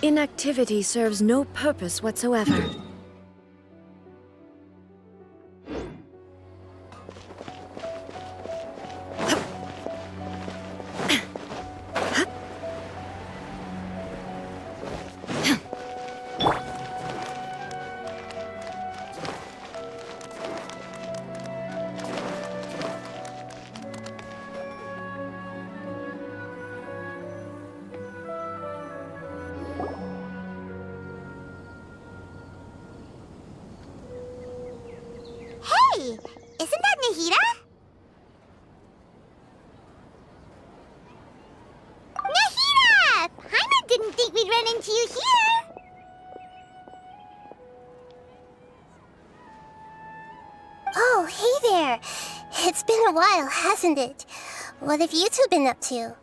Inactivity serves no purpose whatsoever. Hey! Isn't that Nahida? Nahida! Paimon didn't think we'd run into you here! Oh, hey there! It's been a while, hasn't it? What have you two been up to?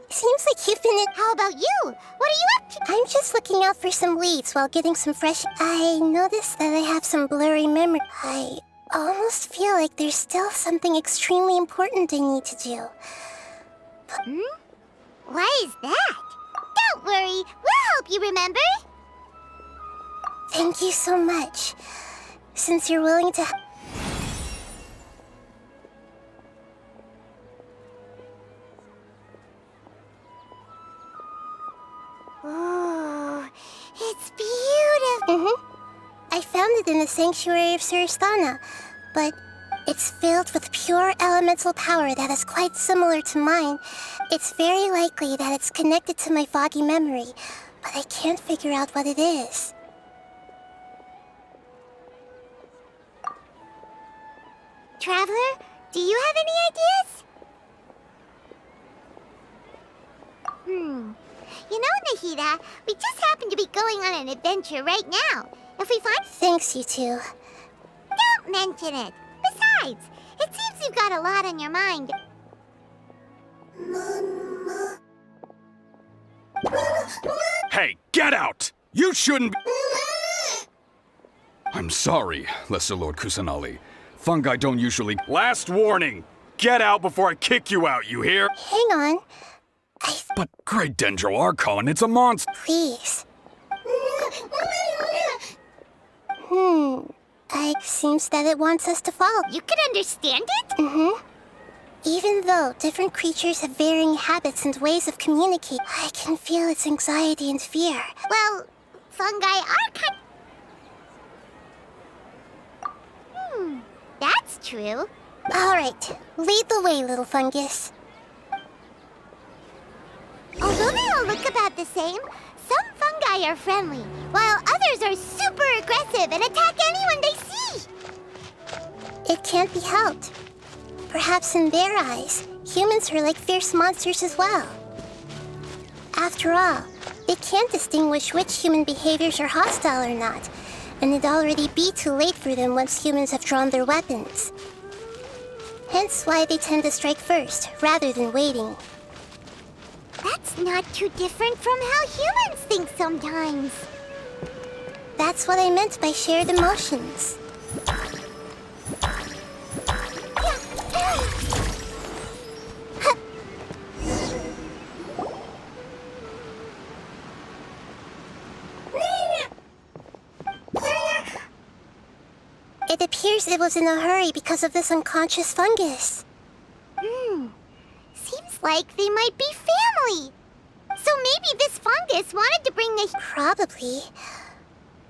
Seems like you've been in... How about you? What are you up to? I'm just looking out for some leads while getting some fresh... I noticed that I have some blurry memory. I almost feel like there's still something extremely important I need to do. Why is that? Don't worry, we'll help you remember. Thank you so much. Since you're willing to... Ooh, it's beautiful. I found it in the sanctuary of Suristana, but it's filled with pure elemental power that is quite similar to mine. It's very likely that it's connected to my foggy memory, but I can't figure out what it is. Traveler, do you have any ideas? You know, Nahida, we just happen to be going on an adventure right now. If we find... Thanks, you two. Don't mention it. Besides, it seems you've got a lot on your mind. Hey, get out! You shouldn't be... I'm sorry, Lesser Lord Kusanali. Fungi don't usually... Last warning! Get out before I kick you out, you hear? Hang on. But Great Dendro Archon, it's a monster! Please. It seems that it wants us to follow. You can understand it? Even though different creatures have varying habits and ways of communicating, I can feel its anxiety and fear. Well, fungi are kind... That's true. All right, lead the way, little fungus. Although they all look about the same, some fungi are friendly, while others are super aggressive and attack anyone they see. It can't be helped. Perhaps in their eyes, humans are like fierce monsters as well. After all, they can't distinguish which human behaviors are hostile or not, and it'd already be too late for them once humans have drawn their weapons. Hence why they tend to strike first, rather than waiting. That's not too different from how humans think sometimes. That's what I meant by shared emotions. It appears it was in a hurry because of this unconscious fungus. Seems like they might be family. So maybe this fungus wanted to bring the... Probably.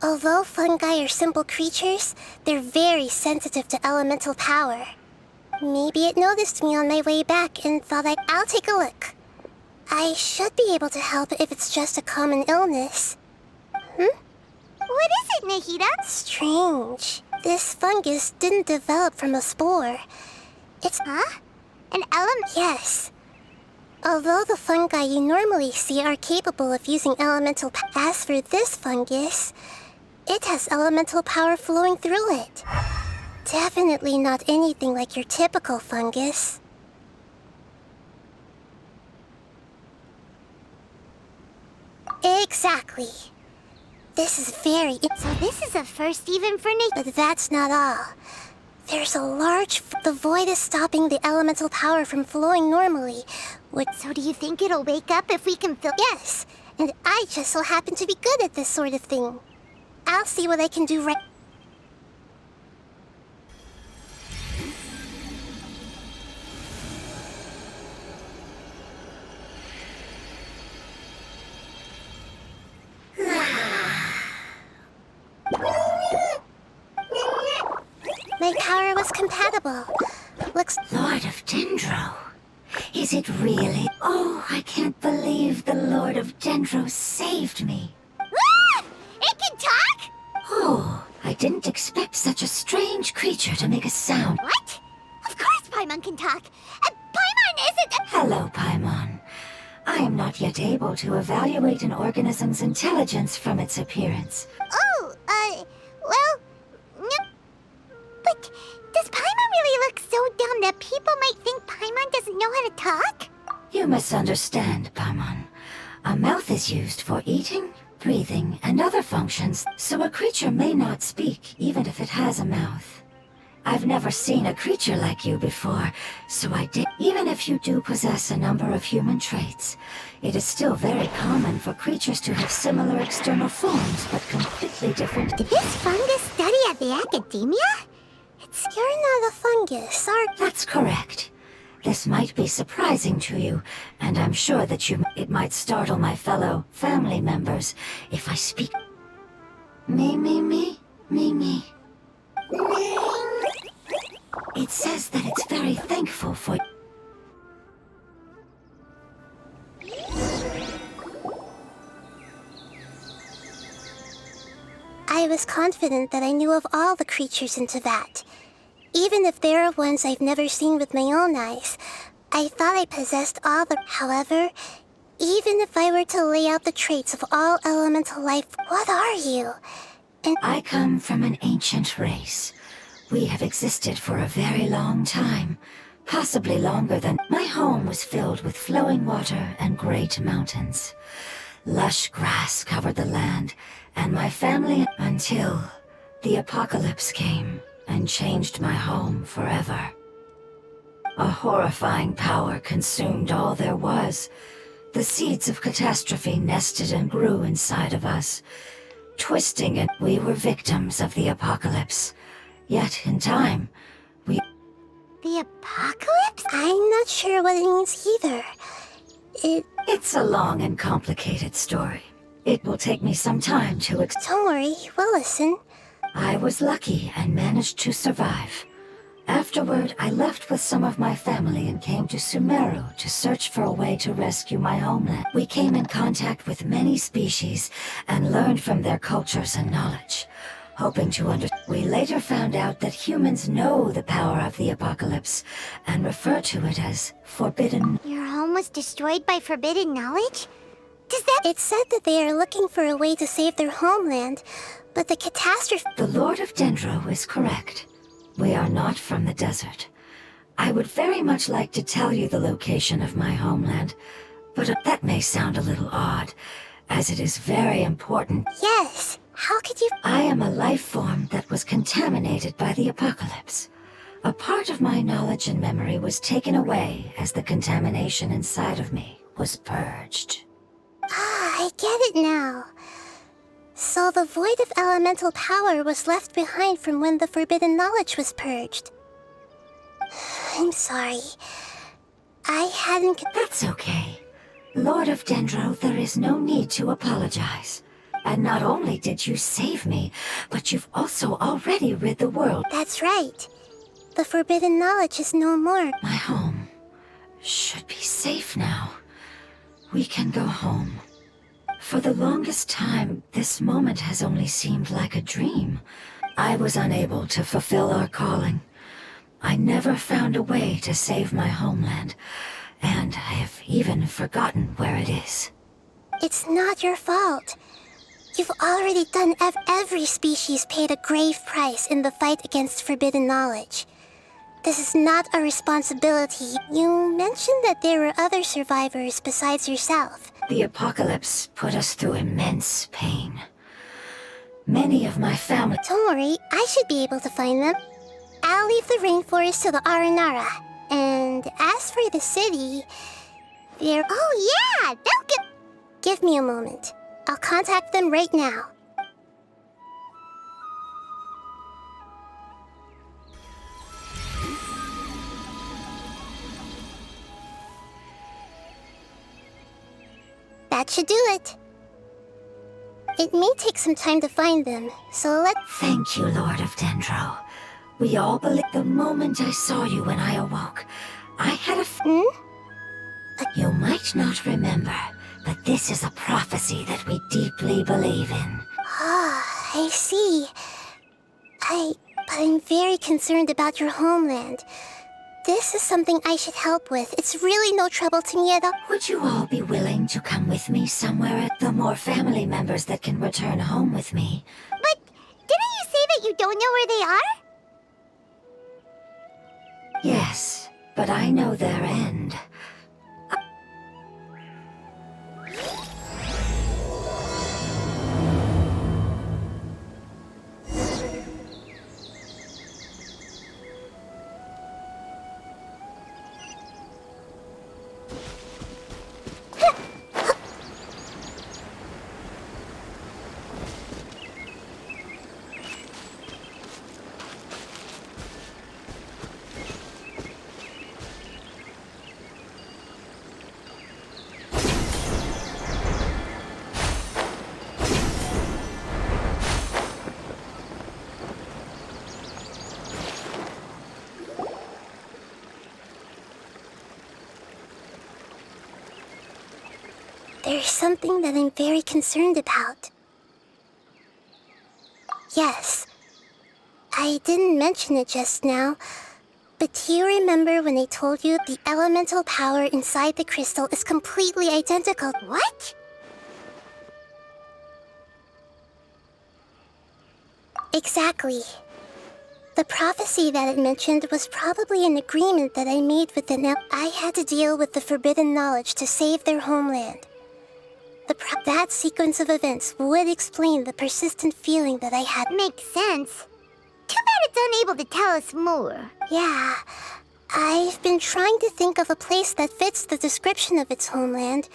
Although fungi are simple creatures, they're very sensitive to elemental power. Maybe it noticed me on my way back and thought I'll take a look. I should be able to help if it's just a common illness. What is it, Nahida? Strange. This fungus didn't develop from a spore. It's... Huh? An element? Yes. Although the fungi you normally see are capable of using elemental power, as for this fungus, it has elemental power flowing through it. Definitely not anything like your typical fungus. Exactly. This is very... So this is a first even for me. But that's not all. There's a large... The void is stopping the elemental power from flowing normally, So do you think it'll wake up if we can fill— Yes, and I just so happen to be good at this sort of thing. I'll see what I can do right— My power was compatible. Looks— Lord of Dendro. Is it really? Oh, I can't believe the Lord of Dendro saved me. Ah! It can talk? Oh, I didn't expect such a strange creature to make a sound. What? Of course Paimon can talk. Paimon isn't— Hello, Paimon. I am not yet able to evaluate an organism's intelligence from its appearance. Oh, well... But does Paimon really look so dumb that people might think Paimon doesn't know how to talk? You misunderstand, Paimon. A mouth is used for eating, breathing, and other functions, so a creature may not speak even if it has a mouth. I've never seen a creature like you before, so I did. Even if you do possess a number of human traits, it is still very common for creatures to have similar external forms, but completely different. Did this fungus study at the academia? You're not a fungus, are— That's correct. This might be surprising to you, and I'm sure that it might startle my fellow family members if I speak. Me. It says that it's very thankful for— I was confident that I knew of all the creatures in Teyvat. Even if there are ones I've never seen with my own eyes, I thought I possessed all the— However, even if I were to lay out the traits of all elemental life, what are you? And I come from an ancient race. We have existed for a very long time, possibly longer than— My home was filled with flowing water and great mountains. Lush grass covered the land, and my family— Until the apocalypse came and changed my home forever. A horrifying power consumed all there was. The seeds of catastrophe nested and grew inside of us, twisting, and we were victims of the apocalypse. Yet, in time, we— the apocalypse? I'm not sure what it means either. It's a long and complicated story. It will take me some time to Don't worry, we'll listen. I was lucky and managed to survive. Afterward, I left with some of my family and came to Sumeru to search for a way to rescue my homeland. We came in contact with many species and learned from their cultures and knowledge, hoping to understand. We later found out that humans know the power of the apocalypse and refer to it as forbidden. Your home was destroyed by forbidden knowledge? Does that— It said that they are looking for a way to save their homeland, but the catastrophe— The Lord of Dendro is correct. We are not from the desert. I would very much like to tell you the location of my homeland, but that may sound a little odd, as it is very important. Yes, how could you— I am a life form that was contaminated by the apocalypse. A part of my knowledge and memory was taken away as the contamination inside of me was purged. Ah, I get it now. So the void of elemental power was left behind from when the forbidden knowledge was purged. I'm sorry. I hadn't— That's okay. Lord of Dendro, there is no need to apologize. And not only did you save me, but you've also already rid the world. That's right. The forbidden knowledge is no more. My home should be safe now. We can go home. For the longest time, this moment has only seemed like a dream. I was unable to fulfill our calling. I never found a way to save my homeland, and I have even forgotten where it is. It's not your fault. You've already done— Every species paid a grave price in the fight against forbidden knowledge. This is not a responsibility. You mentioned that there were other survivors besides yourself. The apocalypse put us through immense pain. Many of my family— Don't worry, I should be able to find them. I'll leave the rainforest to the Aranara. And as for the city, Oh yeah, they'll get... Give me a moment. I'll contact them right now. That should do it. It may take some time to find them, so let's... Thank you, Lord of Dendro. We all believe the moment I saw you when I awoke, I had a You might not remember, but this is a prophecy that we deeply believe in. Ah, I see. But I'm very concerned about your homeland. This is something I should help with. It's really no trouble to me at all. Would you all be willing to come with me somewhere? The more family members that can return home with me. But didn't you say that you don't know where they are? Yes, but I know their end. There's something that I'm very concerned about. Yes. I didn't mention it just now, but do you remember when I told you the elemental power inside the crystal is completely identical? What? Exactly. The prophecy that it mentioned was probably an agreement that I made with the I had to deal with the forbidden knowledge to save their homeland. That sequence of events would explain the persistent feeling that I had. Makes sense. Too bad it's unable to tell us more. Yeah. I've been trying to think of a place that fits the description of its homeland,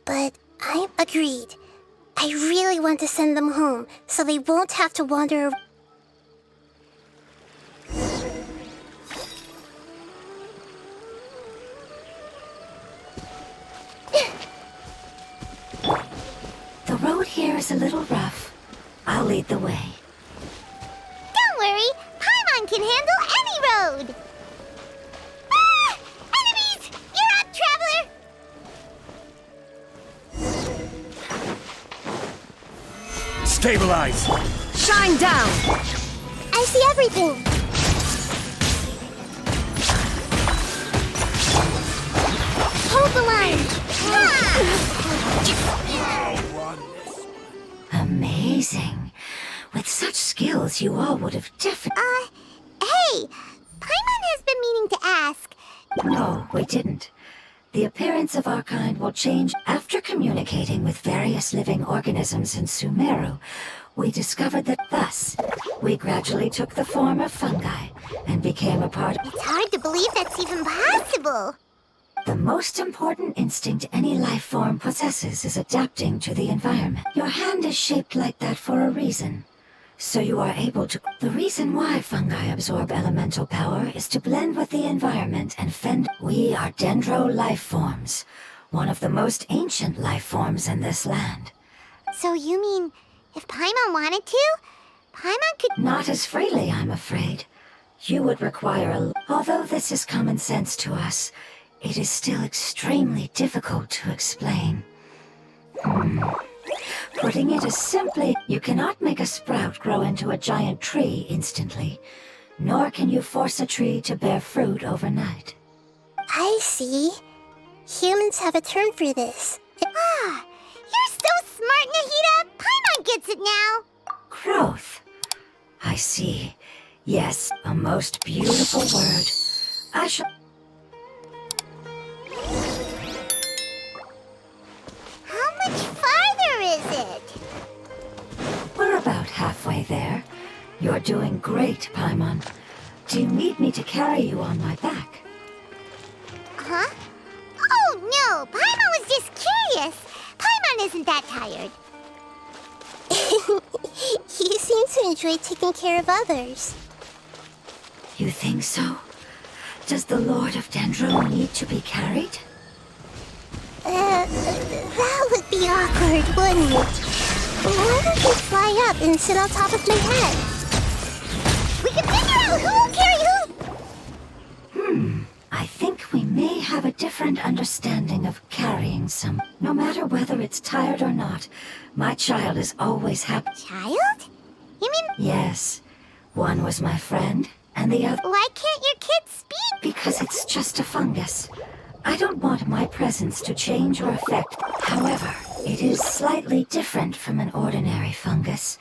but I'm agreed. I really want to send them home, so they won't have to wander. The road here is a little rough. I'll lead the way. Don't worry, Paimon can handle any road. Ah! Enemies! You're up, traveler! Stabilize! Shine down! I see everything. Hold the line. Ah! Amazing. With such skills, you all would have definitely... Hey! Paimon has been meaning to ask. No, we didn't. The appearance of our kind will change after communicating with various living organisms in Sumeru. We discovered that thus, we gradually took the form of fungi and became a part of... It's hard to believe that's even possible. The most important instinct any life form possesses is adapting to the environment. Your hand is shaped like that for a reason. So you are able to... The reason why fungi absorb elemental power is to blend with the environment and fend... We are dendro life forms, one of the most ancient life forms in this land. So you mean, if Paimon wanted to, Paimon could... Not as freely, I'm afraid. You would require a... Although this is common sense to us, it is still extremely difficult to explain. Putting it as simply, you cannot make a sprout grow into a giant tree instantly, nor can you force a tree to bear fruit overnight. I see. Humans have a term for this. Ah, you're so smart, Nahida! Paimon gets it now! Growth. I see. Yes, a most beautiful word. I shall... How much farther is it? We're about halfway there. You're doing great, Paimon. Do you need me to carry you on my back? Huh? Oh, no! tired. You seem to enjoy taking care of others. You think so? Does the Lord of Dendro need to be carried? That would be awkward, wouldn't it? Why don't you fly up and sit on top of my head? We can figure out who will carry who! I think we may have a different understanding of carrying some. No matter whether it's tired or not, my child is always happy. Child? You mean... Yes, one was my friend, and the other... Why can't your kid speak? Because it's just a fungus. I don't want my presence to change or affect. However, it is slightly different from an ordinary fungus.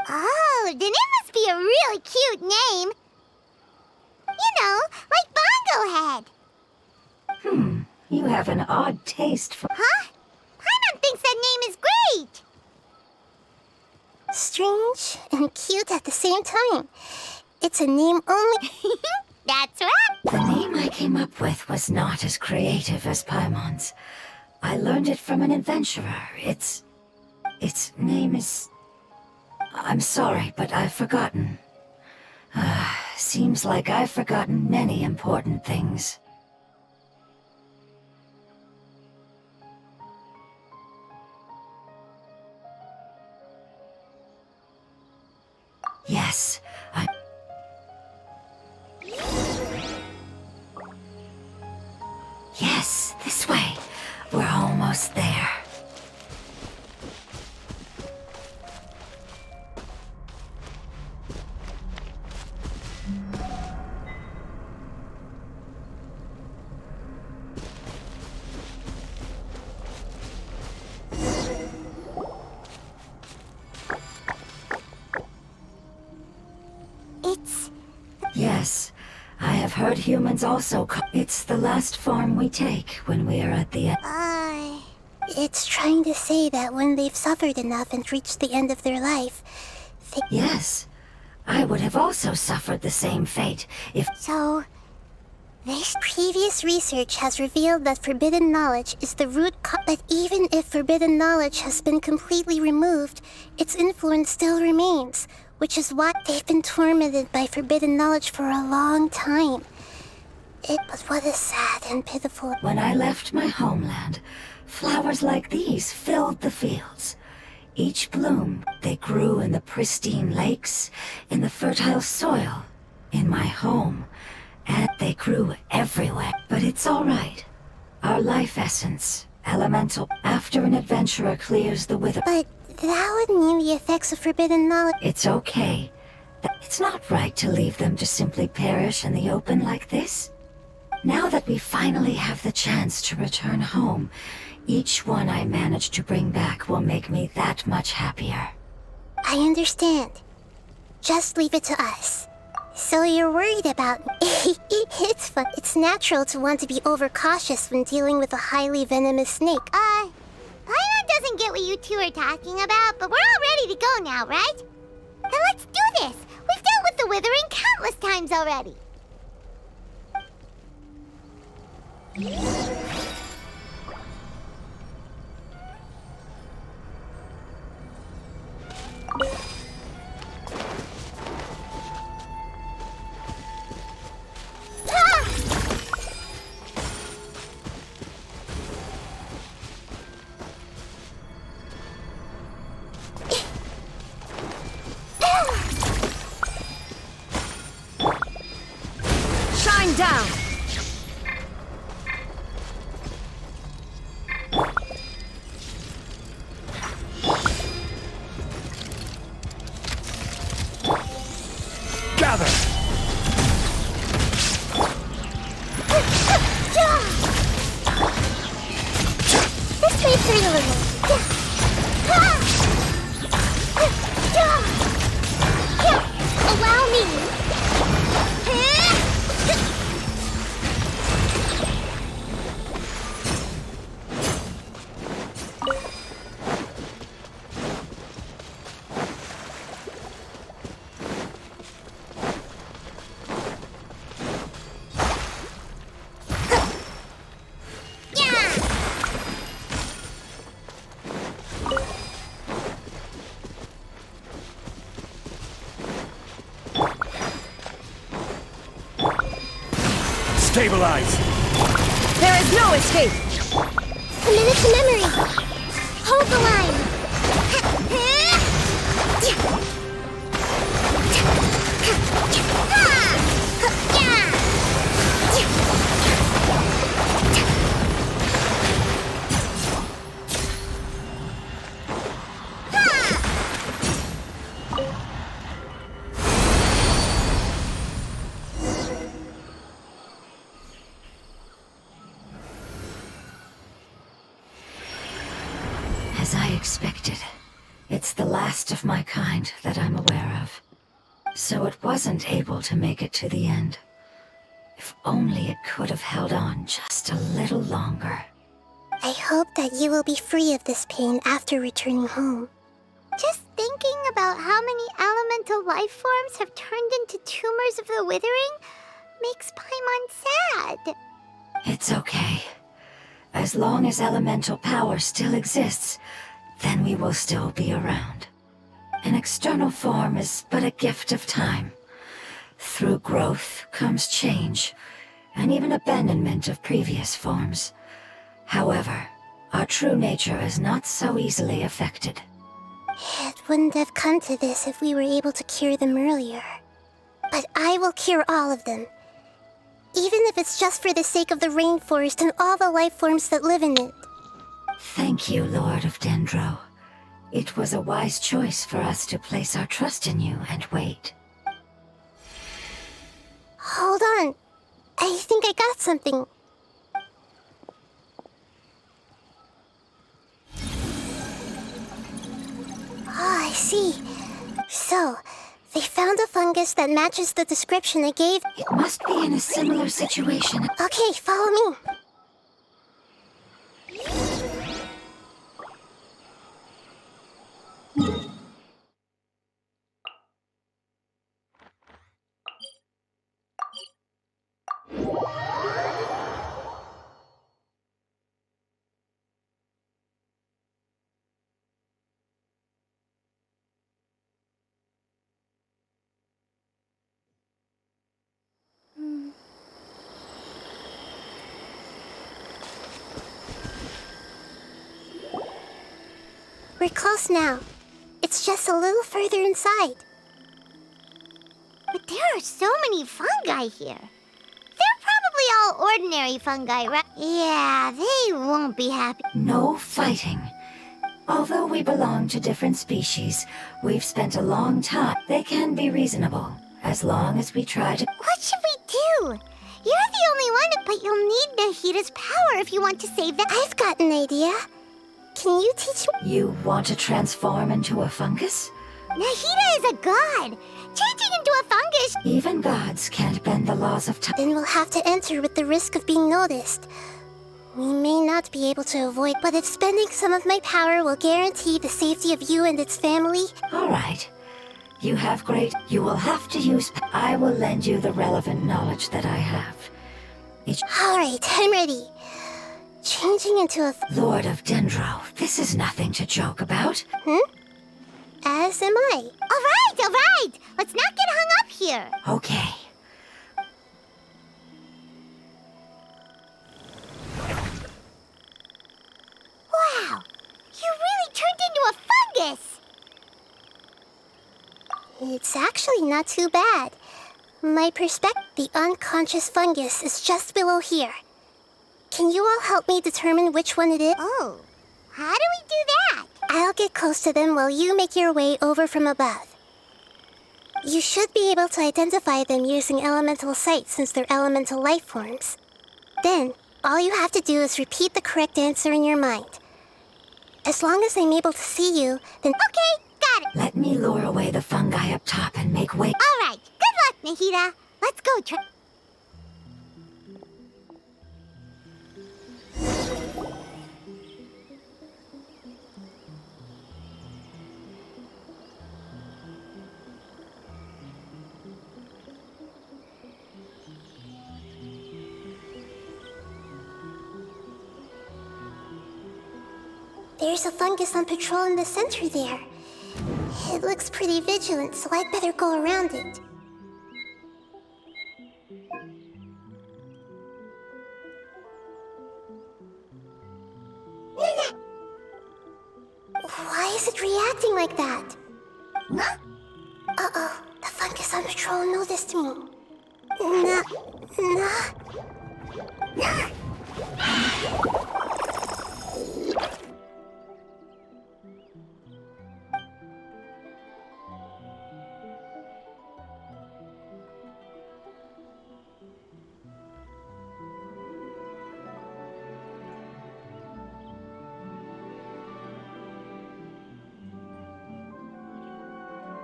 Oh, then it must be a really cute name. You know, like Bongo Head. You have an odd taste for... Huh? Paimon thinks that name is great. Strange and cute at the same time. It's a name only... That's right. The name I came up with was not as creative as Paimon's. I learned it from an adventurer. Its name is... I'm sorry, but I've forgotten. Seems like I've forgotten many important things. Yes, Yes, this way. We're almost there. Yes, I have heard humans also call... It's the last form we take when we are at the end. It's trying to say that when they've suffered enough and reached the end of their life, they... Yes, I would have also suffered the same fate if... So, this previous research has revealed that forbidden knowledge is the but even if forbidden knowledge has been completely removed, its influence still remains, which is why they've been tormented by forbidden knowledge for a long time. But what a sad and pitiful... When I left my homeland, flowers like these filled the fields. Each bloom, they grew in the pristine lakes, in the fertile soil, in my home, and they grew everywhere. But it's all right. Our life essence, elemental, after an adventurer clears the wither... But that would mean the effects of forbidden knowledge... It's okay. It's not right to leave them to simply perish in the open like this. Now that we finally have the chance to return home, each one I manage to bring back will make me that much happier. I understand. Just leave it to us. So you're worried about... It's fun. It's natural to want to be overcautious when dealing with a highly venomous snake. Paimon doesn't get what you two are talking about, but we're all ready to go now, right? Then let's do this! We've dealt with the withering countless times already! Shine down! Gather! This way through a little. Allow me. Stabilize! There is no escape! Commit it to memory! Hold the line! As I expected, it's the last of my kind that I'm aware of. So it wasn't able to make it to the end. If only it could have held on just a little longer. I hope that you will be free of this pain after returning home. Just thinking about how many elemental life forms have turned into tumors of the withering makes Paimon sad. It's okay. As long as elemental power still exists, then we will still be around. An external form is but a gift of time. Through growth comes change, and even abandonment of previous forms. However, our true nature is not so easily affected. It wouldn't have come to this if we were able to cure them earlier. But I will cure all of them. Even if it's just for the sake of the rainforest and all the life forms that live in it. Thank you, Lord of Dendro. It was a wise choice for us to place our trust in you and wait. Hold on. I think I got something. Ah, I see. So, they found a fungus that matches the description I gave. It must be in a similar situation. Okay, follow me. We're close now. It's just a little further inside. But there are so many fungi here. They're probably all ordinary fungi, right? Yeah, they won't be happy. No fighting. Although we belong to different species, we've spent a long time. They can be reasonable, as long as we try to... What should we do? You're the only one, but you'll need Nahita's power if you want to save them. I've got an idea. Can you teach me? You want to transform into a fungus? Nahita is a god. Changing into a fungus. Even gods can't bend the laws of time. Then we'll have to enter with the risk of being noticed. We may not be able to avoid, but if spending some of my power will guarantee the safety of you and its family... All right. You have great... You will have to use... I will lend you the relevant knowledge that I have. All right, I'm ready. Changing into a... Lord of Dendro, this is nothing to joke about. As am I. All right. Let's not get hung up here. Okay. Wow, you really turned into a fungus. It's actually not too bad. My perspective, the unconscious fungus is just below here. Can you all help me determine which one it is? Oh, how do we do that? I'll get close to them while you make your way over from above. You should be able to identify them using elemental sight since they're elemental life forms. Then, all you have to do is repeat the correct answer in your mind. As long as I'm able to see you, then... Okay, got it! Let me lure away the fungi up top and make way. All right, good luck, Nahita. Let's go, There's a fungus on patrol in the center there. It looks pretty vigilant, so I'd better go around it. Why is it reacting like that? Uh-oh, the fungus on patrol noticed me.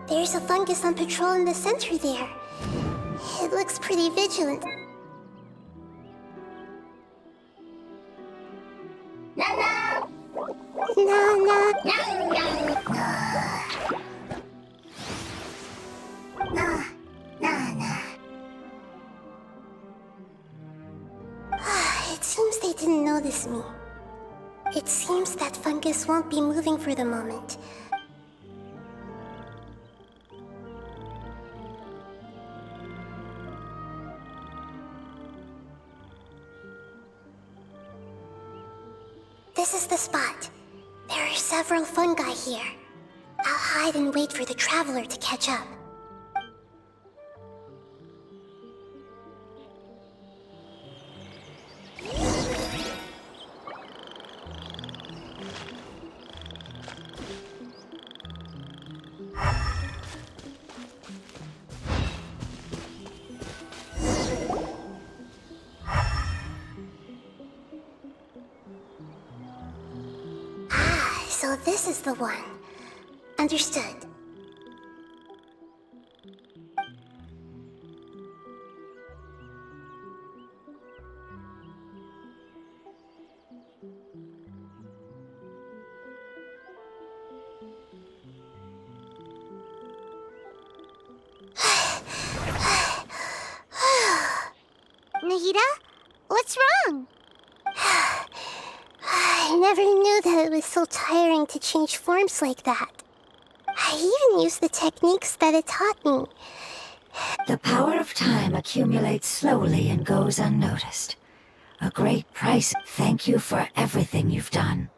There's a fungus on patrol in the center there. It looks pretty vigilant. Nana! It seems they didn't notice me. It seems that fungus won't be moving for the moment. This is the spot. There are several fungi here. I'll hide and wait for the traveler to catch up. So this is the one. Understood. Nahida? What's wrong? I never knew that it was so tiring to change forms like that. I even used the techniques that it taught me. The power of time accumulates slowly and goes unnoticed. A great price. Thank you for everything you've done.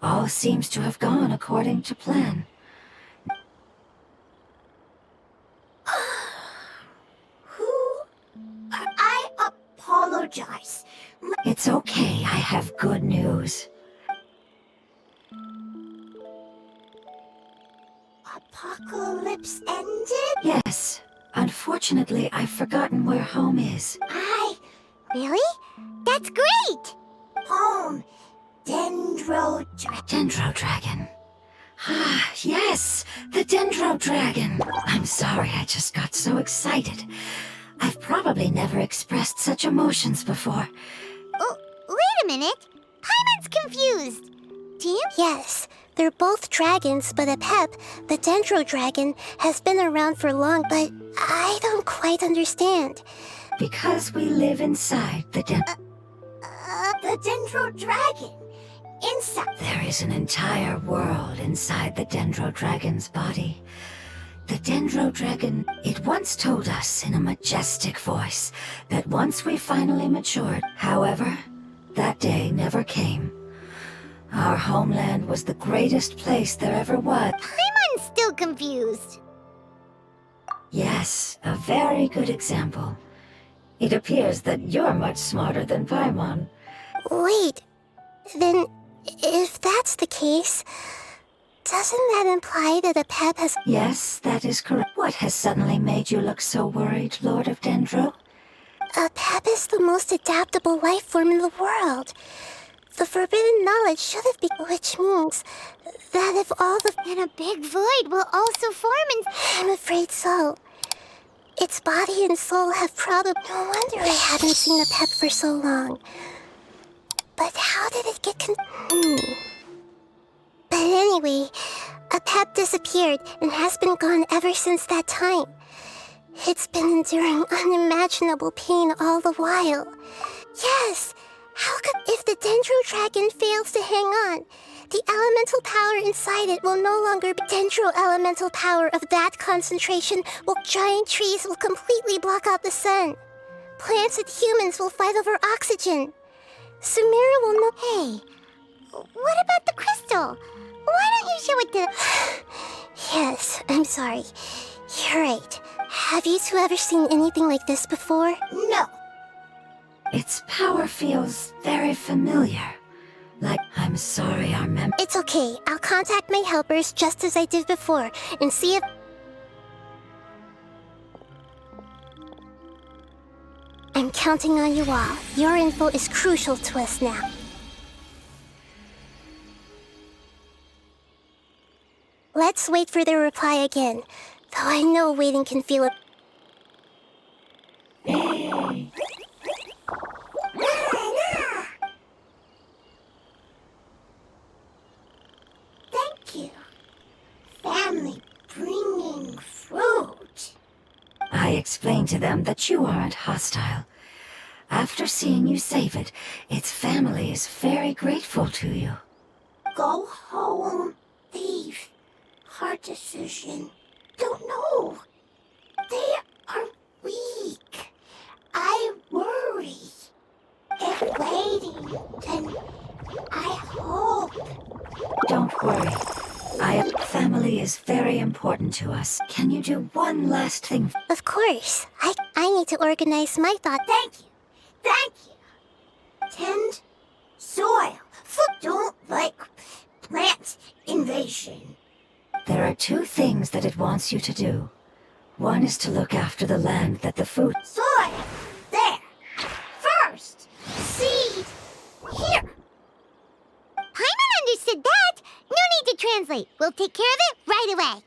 All seems to have gone according to plan. I apologize. It's okay, I have good news. Apocalypse ended? Yes. Unfortunately, I've forgotten where home is. Really? That's great! Home. Dendro Dragon. Ah, yes! The Dendro Dragon! I'm sorry, I just got so excited. I've probably never expressed such emotions before. Oh, wait a minute. Paimon's confused. Yes, they're both dragons, but Apep, the Dendro Dragon, has been around for long, but I don't quite understand. Because we live inside the The Dendro Dragon? Inside? There is an entire world inside the Dendro Dragon's body. The Dendro Dragon, it once told us in a majestic voice that once we finally matured, however, that day never came. Our homeland was the greatest place there ever was. Paimon's still confused. Yes, a very good example. It appears that you're much smarter than Paimon. Wait, then if that's the case, doesn't that imply that Apep has... Yes, that is correct. What has suddenly made you look so worried, Lord of Dendro? Apep is the most adaptable life form in the world. The forbidden knowledge should have been... Which means that if all the... And a big void will also form in... I'm afraid so. Its body and soul have probably... No wonder I haven't seen Apep for so long. But how did it get But anyway, Apep disappeared and has been gone ever since that time. It's been enduring unimaginable pain all the while. Yes! How could... If the Dendro Dragon fails to hang on, the elemental power inside it will no longer be... Dendro elemental power of that concentration will... Giant trees will completely block out the sun. Plants and humans will fight over oxygen. Samira will know... Hey, what about the crystal? Why don't you with the... Yes, I'm sorry. You're right. Have you two ever seen anything like this before? No. Its power feels very familiar. Like, I'm sorry, our It's okay. I'll contact my helpers just as I did before and see if... I'm counting on you all. Your info is crucial to us now. Let's wait for their reply again. Though I know waiting can feel a... Thank you. Family bringing fruit. I explained to them that you aren't hostile. After seeing you save it, its family is very grateful to you. Go home, thief. Hard decision. Don't know. They are weak. I worry. If waiting, then I hope. Don't worry. Family is very important to us. Can you do one last thing? Of course. I need to organize my thoughts. Thank you. Thank you. Tend soil. Don't like plant invasion. There are two things that it wants you to do. One is to look after the land that the food... Soil. There. First. Seed. Here. Paimon understood that. No need to translate. We'll take care of it right away.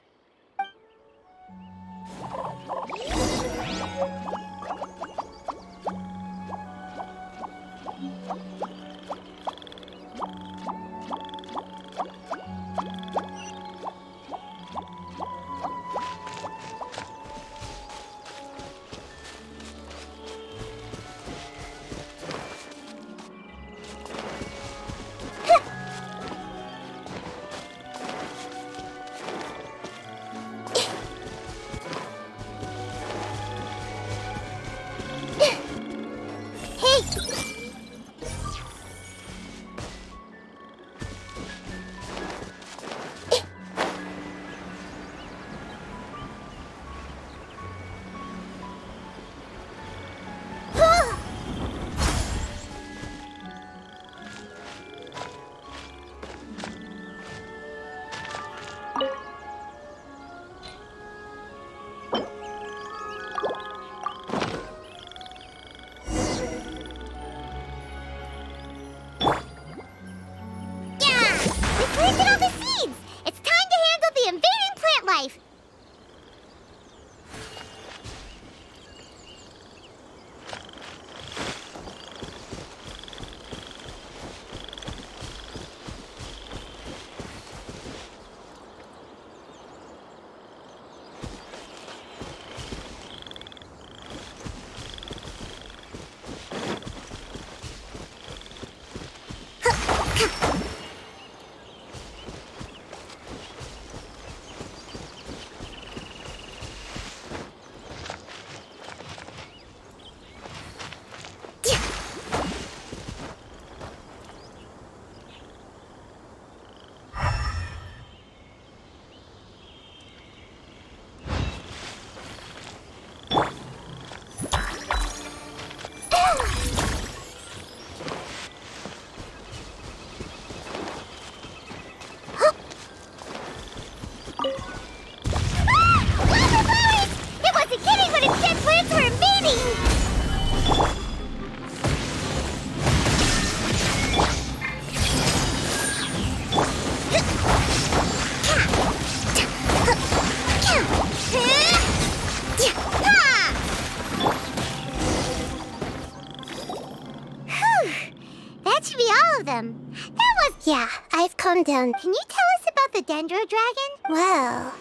Yeah, I've calmed down. Can you tell us about the Dendro Dragon? Well,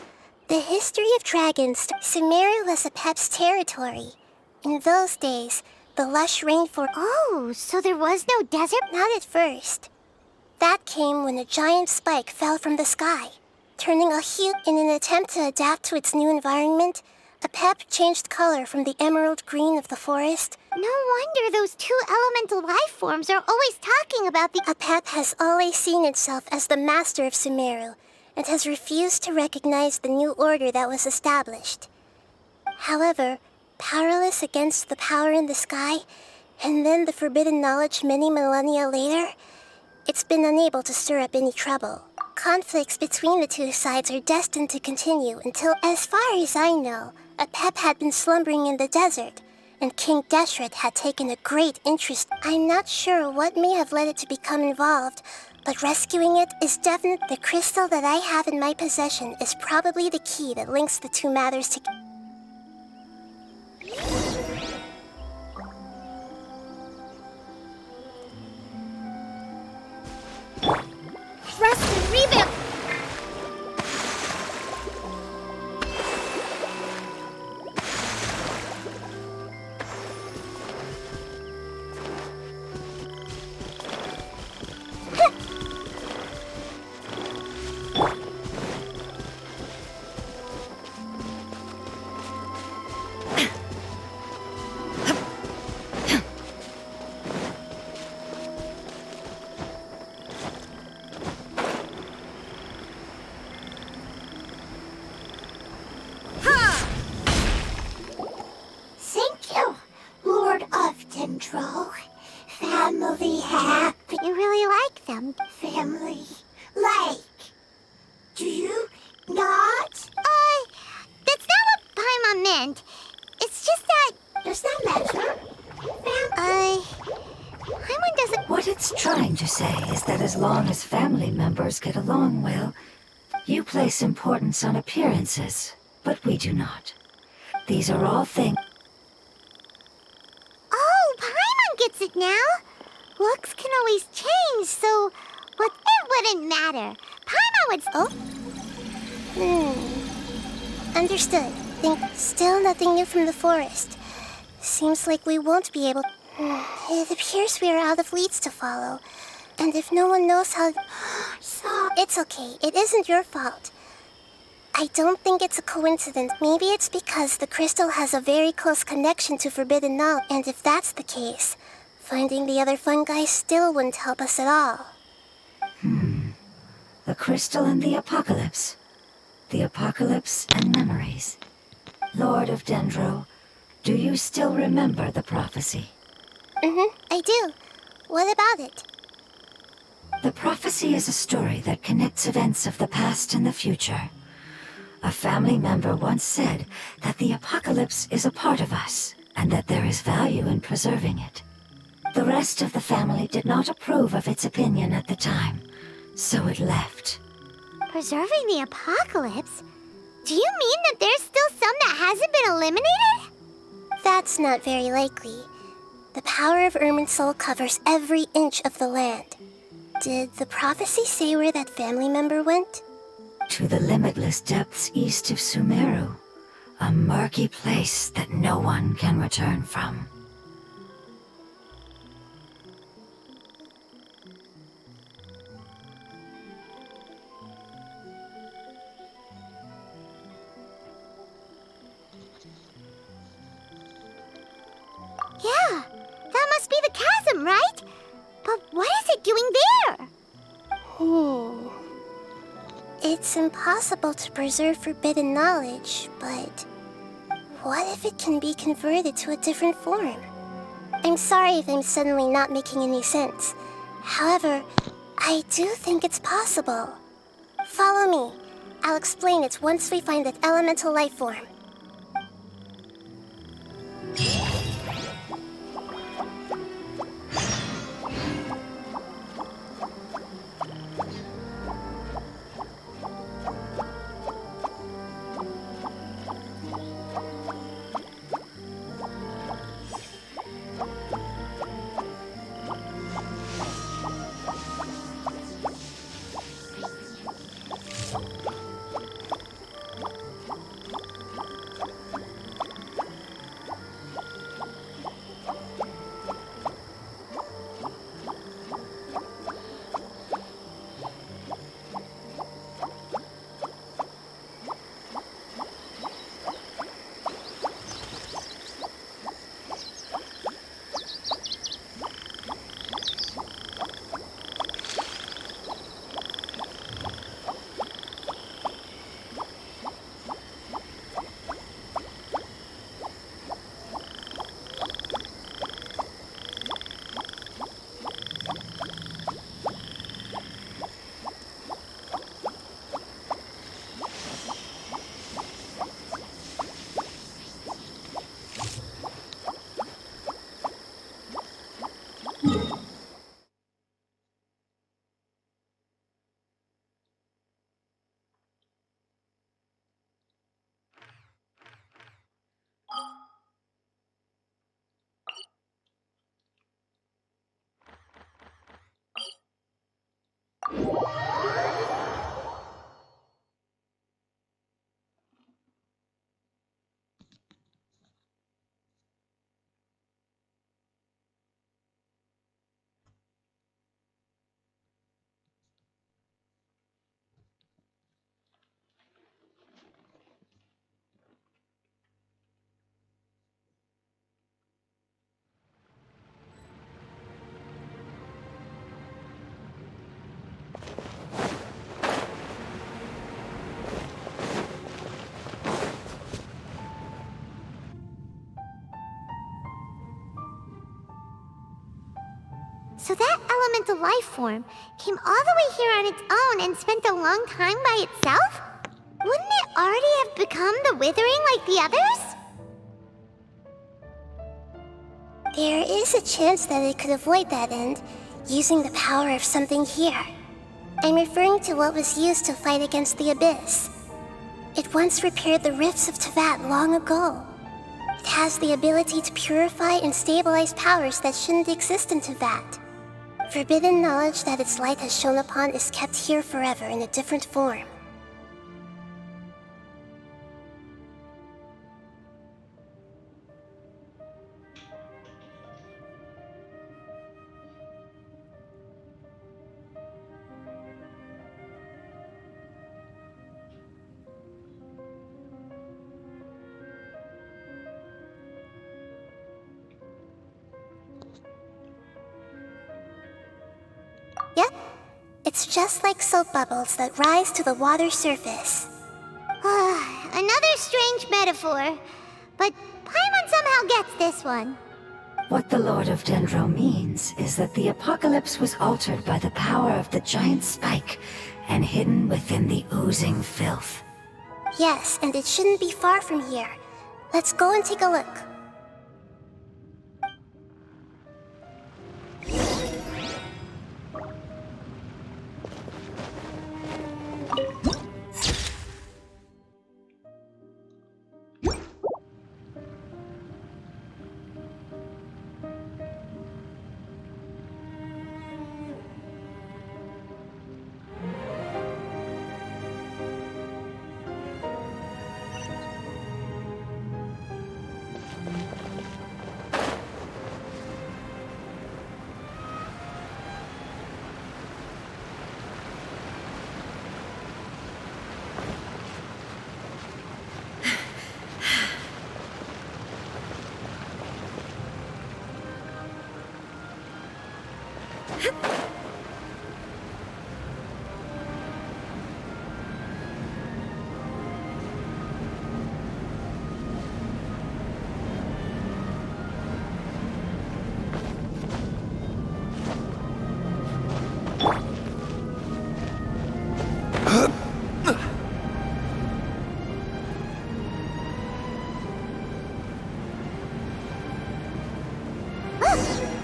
the history of dragons. Sumeru was a Pep's territory. In those days, the lush rainforest... Oh, so there was no desert? Not at first. That came when a giant spike fell from the sky, turning a hue. In an attempt to adapt to its new environment, a Pep changed color from the emerald green of the forest. No wonder those two elemental life forms are always talking about the... A Pep has always seen itself as the master of Sumeru, and has refused to recognize the new order that was established. However, powerless against the power in the sky, and then the forbidden knowledge many millennia later, it's been unable to stir up any trouble. Conflicts between the two sides are destined to continue until, as far as I know, a Pep had been slumbering in the desert, and King Deshret had taken a great interest. I'm not sure what may have led it to become involved, but rescuing it is definite. The crystal that I have in my possession is probably the key that links the two matters together. Rest and revamp! Thank you, Lord of Dendro. Family happy. You really like them? Family like. Do you not? That's not what Paimon meant. It's just that... Does that matter? Paimon doesn't... What it's trying to say is that as long as family members get along well, you place importance on appearances, but we do not. These are all things... Oh, Paimon gets it now. Looks can always change, so... What? It wouldn't matter. Paimon would... Oh? Understood. Think still nothing new from the forest. Seems like we won't be able... It appears we are out of leads to follow. And if no one knows how... It's okay. It isn't your fault. I don't think it's a coincidence. Maybe it's because the crystal has a very close connection to forbidden knowledge. And if that's the case, finding the other fungi still wouldn't help us at all. The crystal and the apocalypse. The apocalypse and memories. Lord of Dendro, do you still remember the prophecy? I do. What about it? The prophecy is a story that connects events of the past and the future. A family member once said that the apocalypse is a part of us, and that there is value in preserving it. The rest of the family did not approve of its opinion at the time, so it left. Preserving the apocalypse? Do you mean that there's still some that hasn't been eliminated? That's not very likely. The power of Irminsul covers every inch of the land. Did the prophecy say where that family member went? To the limitless depths east of Sumeru, a murky place that no one can return from. Yeah, that must be the chasm, right? But what is it doing there? It's impossible to preserve forbidden knowledge, but what if it can be converted to a different form? I'm sorry if I'm suddenly not making any sense. However, I do think it's possible. Follow me. I'll explain it once we find that elemental life form. So that elemental life form came all the way here on its own and spent a long time by itself? Wouldn't it already have become the Withering like the others? There is a chance that it could avoid that end, using the power of something here. I'm referring to what was used to fight against the Abyss. It once repaired the rifts of Teyvat long ago. It has the ability to purify and stabilize powers that shouldn't exist in Teyvat. Forbidden knowledge that its light has shone upon is kept here forever in a different form. Yep, it's just like soap bubbles that rise to the water's surface. Another strange metaphor, but Paimon somehow gets this one. What the Lord of Dendro means is that the apocalypse was altered by the power of the giant spike and hidden within the oozing filth. Yes, and it shouldn't be far from here. Let's go and take a look.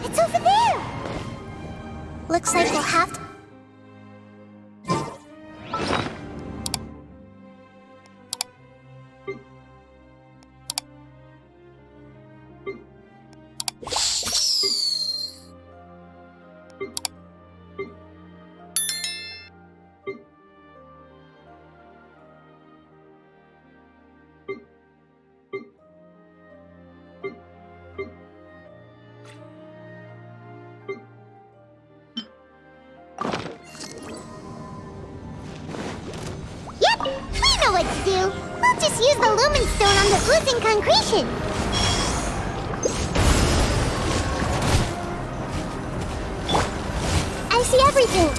It's over there! Looks like we'll have to... Yep, we know what to do. We'll just use the Lumen Stone on the oozing concretion. I see everything!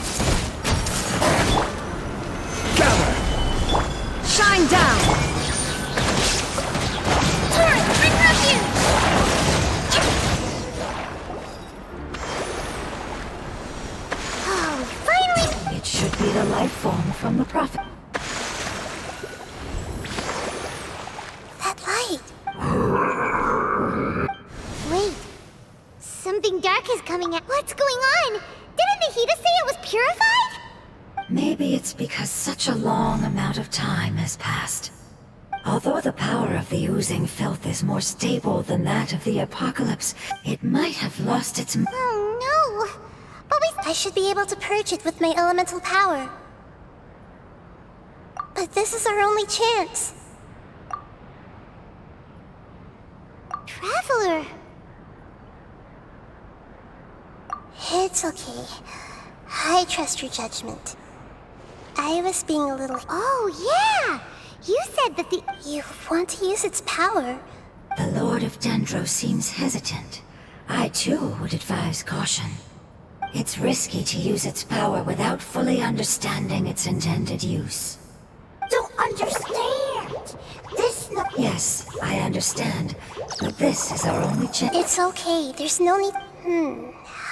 Gather! Shine down! Torrent, I'm up here! Oh, finally! It should be the life form from the prophet. That light! Wait, something dark is coming out. What's going on? Didn't Nahida say it was purified? Maybe it's because such a long amount of time has passed. Although the power of the oozing filth is more stable than that of the apocalypse, it might have lost its... Oh no! But I should be able to purge it with my elemental power. But this is our only chance. Traveler! It's okay. I trust your judgment. I was being a little... Oh yeah! You said that the... You want to use its power? The Lord of Dendro seems hesitant. I too would advise caution. It's risky to use its power without fully understanding its intended use. Don't understand. This no. Yes, I understand, but this is our only chance. It's okay. There's no need...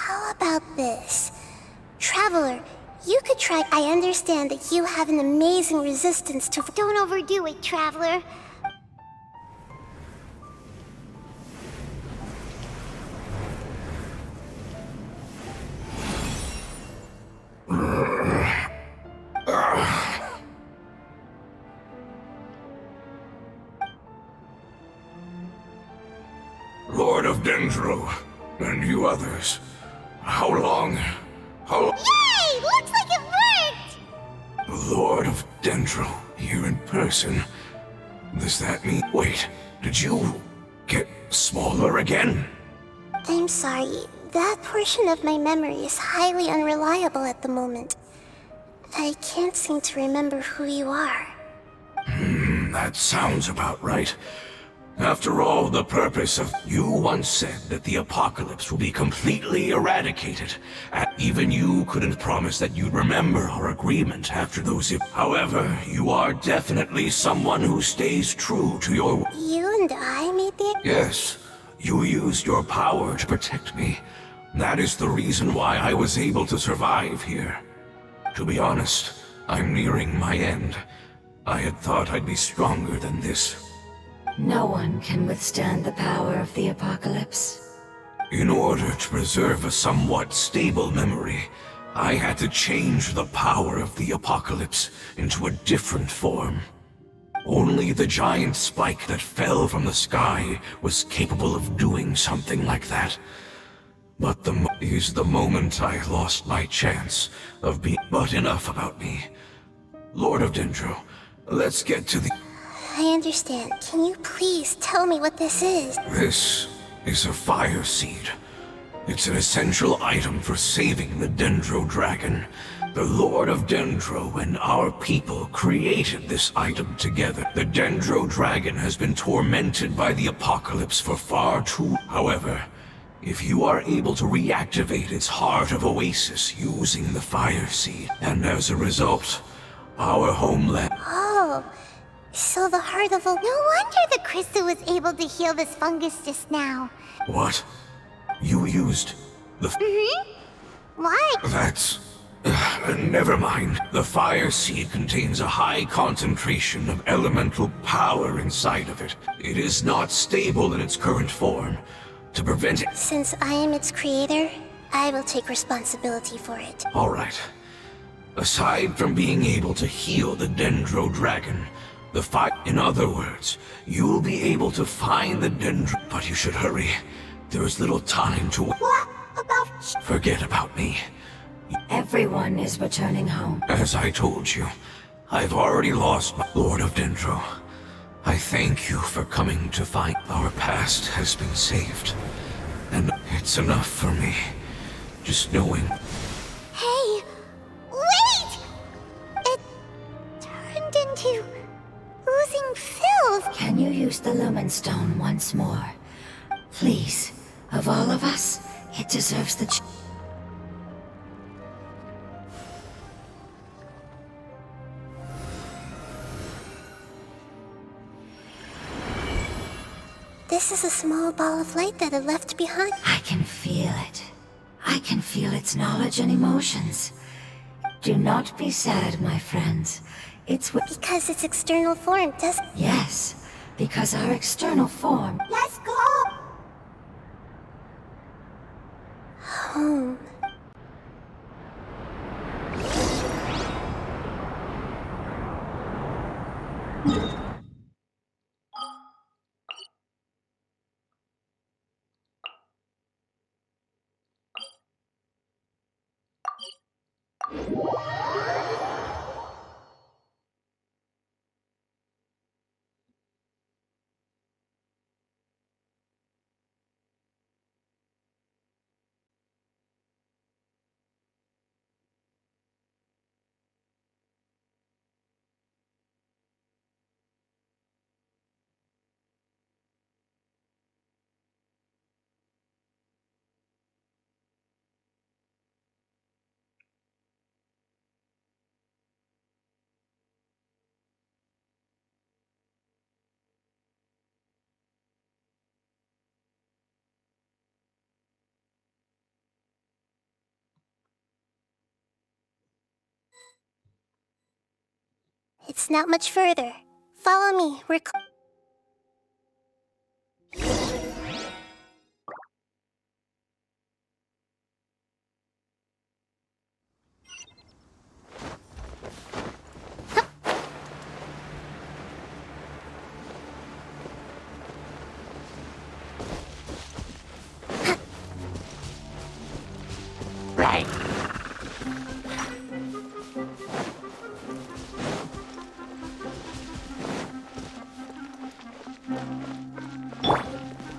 How about this? Traveler, you could try. I understand that you have an amazing resistance to. Don't overdo it, Traveler. Lord of Dendro, and you others. How long? Yay! Looks like it worked! Lord of Dendro, here in person. Does that mean... Wait, did you get smaller again? I'm sorry. That portion of my memory is highly unreliable at the moment. I can't seem to remember who you are. That sounds about right. After all, the purpose of... You once said that the apocalypse will be completely eradicated. And even you couldn't promise that you'd remember our agreement after those... However, you are definitely someone who stays true to your... You and I made the... Yes, you used your power to protect me. That is the reason why I was able to survive here. To be honest, I'm nearing my end. I had thought I'd be stronger than this. No one can withstand the power of the apocalypse. In order to preserve a somewhat stable memory, I had to change the power of the apocalypse into a different form. Only the giant spike that fell from the sky was capable of doing something like that. But the moment I lost my chance of being... But enough about me. Lord of Dendro, let's get to the... I understand. Can you please tell me what this is? This is a fire seed. It's an essential item for saving the Dendro Dragon. The Lord of Dendro and our people created this item together. The Dendro Dragon has been tormented by the apocalypse for far too... However, if you are able to reactivate its heart of Oasis using the fire seed, and as a result, our homeland... Oh, so the heart of a... No wonder the crystal was able to heal this fungus just now. What? You used the... What? That's... never mind. The fire seed contains a high concentration of elemental power inside of it. It is not stable in its current form. To prevent it... Since I am its creator, I will take responsibility for it. Alright. Aside from being able to heal the Dendro Dragon, in other words, you'll be able to find the Dendro... But you should hurry. There is little time to... What about... Forget about me. Everyone is returning home. As I told you, I've already lost my Lord of Dendro. I thank you for coming to find our past has been saved. And it's enough for me. Just knowing... Hey! Wait! It turned into... oozing filth. Can you use the Lumen Stone once more? Please, of all of us, it deserves the... This is a small ball of light that it left behind. I can feel it. I can feel its knowledge and emotions. Do not be sad, my friends. It's Because its external form does... Yes, because our external form... Let's go! Home. It's not much further. Follow me,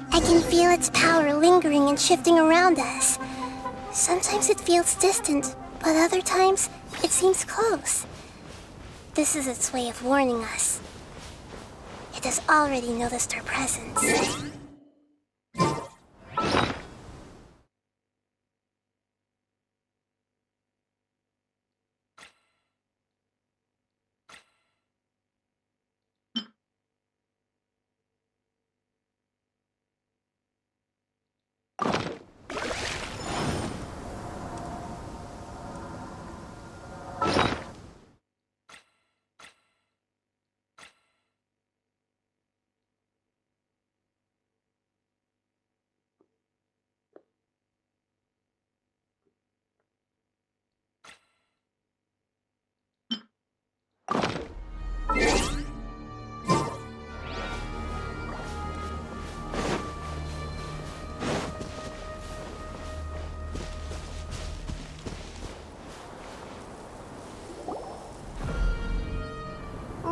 I can feel its power lingering and shifting around us. Sometimes it feels distant, but other times it seems close. This is its way of warning us. It has already noticed our presence.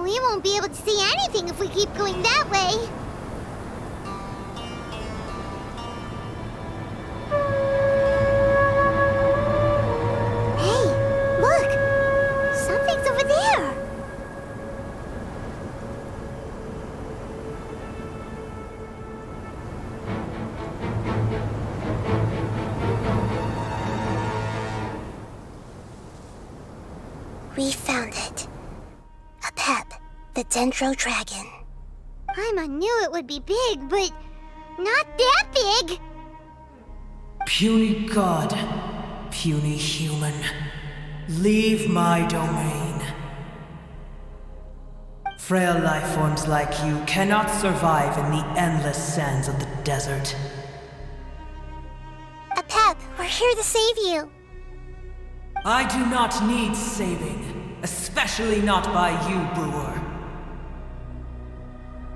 We won't be able to see anything if we keep going that way. Hey, look! Something's over there! We found it. A pep, the Dendro Dragon. Paimon knew it would be big, but not that big! Puny god, puny human, leave my domain. Frail life forms like you cannot survive in the endless sands of the desert. A pep, we're here to save you. I do not need saving, especially not by you, Brewer.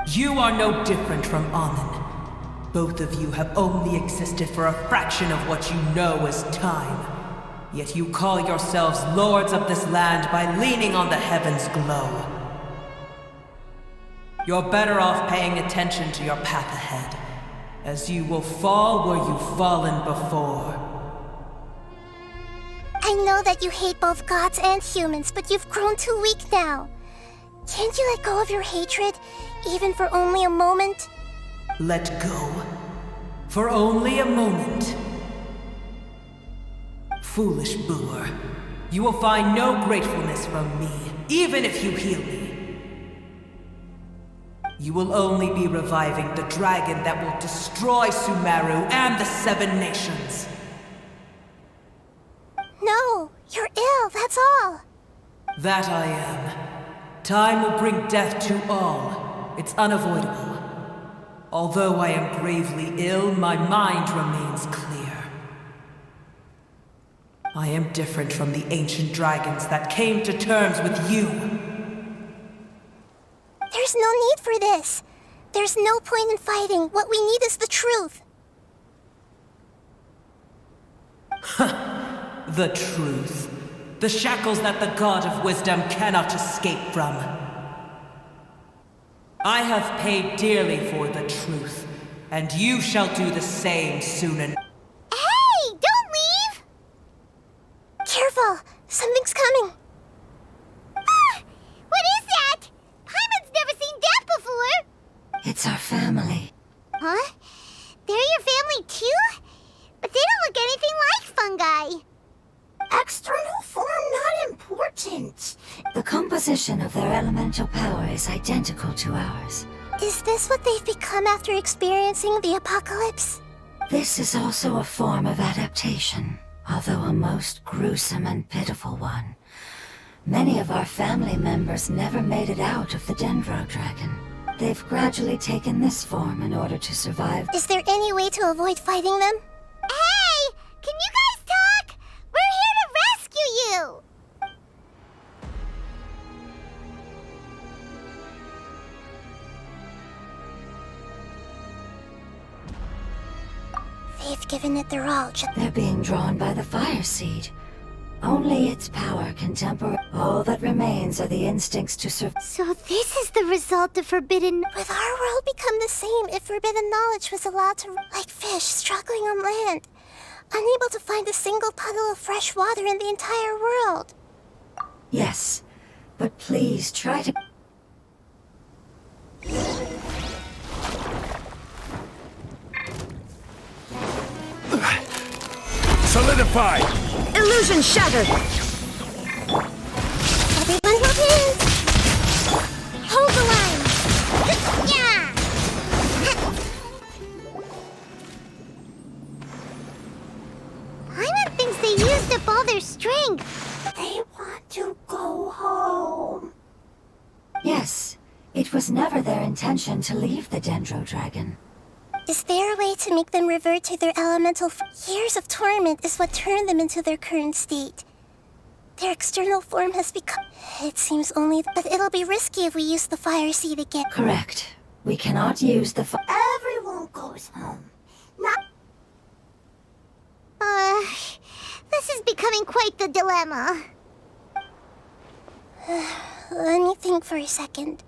You are no different from Amun. Both of you have only existed for a fraction of what you know as time. Yet you call yourselves lords of this land by leaning on the heavens' glow. You're better off paying attention to your path ahead, as you will fall where you've fallen before. I know that you hate both gods and humans, but you've grown too weak now. Can't you let go of your hatred, even for only a moment? Let go? For only a moment? Foolish Brewer, you will find no gratefulness from me, even if you heal me. You will only be reviving the dragon that will destroy Sumeru and the Seven Nations. No, you're ill, that's all. That I am. Time will bring death to all. It's unavoidable. Although I am gravely ill, my mind remains clear. I am different from the ancient dragons that came to terms with you. There's no need for this. There's no point in fighting. What we need is the truth. The truth. The shackles that the God of Wisdom cannot escape from. I have paid dearly for the truth, and you shall do the same soon enough. Hey, don't leave! Careful, something's coming. Ah, what is that? Paimon's never seen that before! It's our family. Huh? They're your family too? But they don't look anything like fungi. External form not important. The composition of their elemental power is identical to ours. Is this what they've become after experiencing the apocalypse? This is also a form of adaptation, although a most gruesome and pitiful one. Many of our family members never made it out of the Dendro Dragon. They've gradually taken this form in order to survive. Is there any way to avoid fighting them? Hey! Can you guys talk? We're here to rescue you! They've given it their all. They're being drawn by the fire seed. Only its power can temper. All that remains are the instincts to survive. So this is the result of forbidden... Would our world become the same if forbidden knowledge was allowed to... like fish struggling on land, unable to find a single puddle of fresh water in the entire world? Yes, but please try to... Solidify! Illusion shattered! Everyone hold hands! Hold the line! Yeah! Paimon thinks they used up all their strength. They want to go home. Yes, it was never their intention to leave the Dendro Dragon. Is there a way to make them revert to their elemental years of torment is what turned them into their current state. Their external form has become... It seems only... But it'll be risky if we use the fire seed again. Correct. We cannot use the Everyone goes home. Not This is becoming quite the dilemma. Let me think for a second.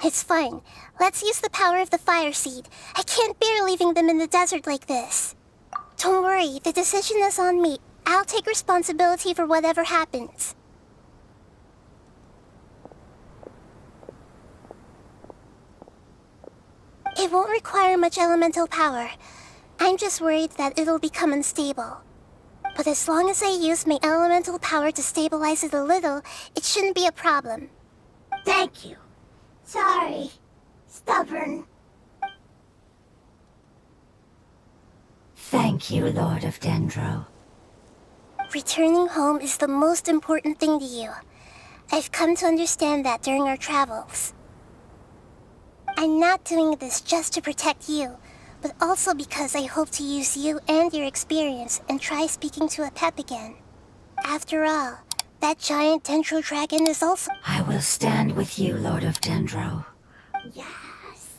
It's fine. Let's use the power of the fire seed. I can't bear leaving them in the desert like this. Don't worry, the decision is on me. I'll take responsibility for whatever happens. It won't require much elemental power. I'm just worried that it'll become unstable. But as long as I use my elemental power to stabilize it a little, it shouldn't be a problem. thank you. Sorry. Stubborn. Thank you, Lord of Dendro. Returning home is the most important thing to you. I've come to understand that during our travels. I'm not doing this just to protect you, but also because I hope to use you and your experience and try speaking to a pep again. After all, that giant Dendro Dragon is also... I will stand with you, Lord of Dendro. Yes.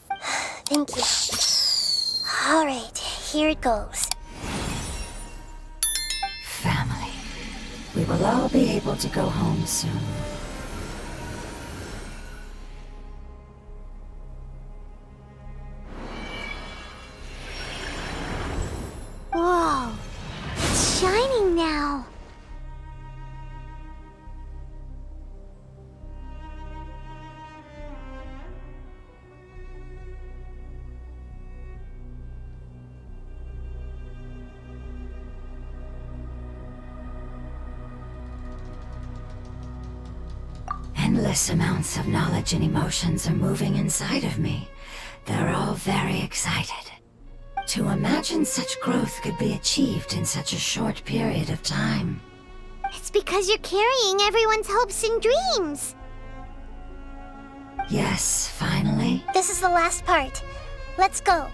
Thank you. Alright, here it goes. Family. We will all be able to go home soon. Whoa! It's shining now. Endless amounts of knowledge and emotions are moving inside of me. They're all very excited. To imagine such growth could be achieved in such a short period of time. It's because you're carrying everyone's hopes and dreams. Yes, finally. This is the last part. Let's go.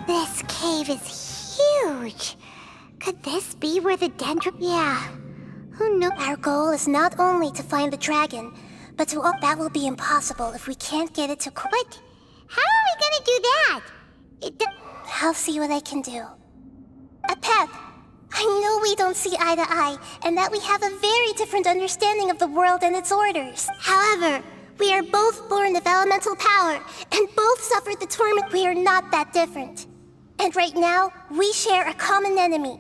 This cave is huge. Could this be where the dendro... Yeah. Who knows? Our goal is not only to find the dragon, but to... Oh, that will be impossible if we can't get it to... But how are we gonna do that? I'll see what I can do. Pep, I know we don't see eye to eye, and that we have a very different understanding of the world and its orders. However, we are both born of elemental power, and both suffered the torment. We are not that different. And right now, we share a common enemy.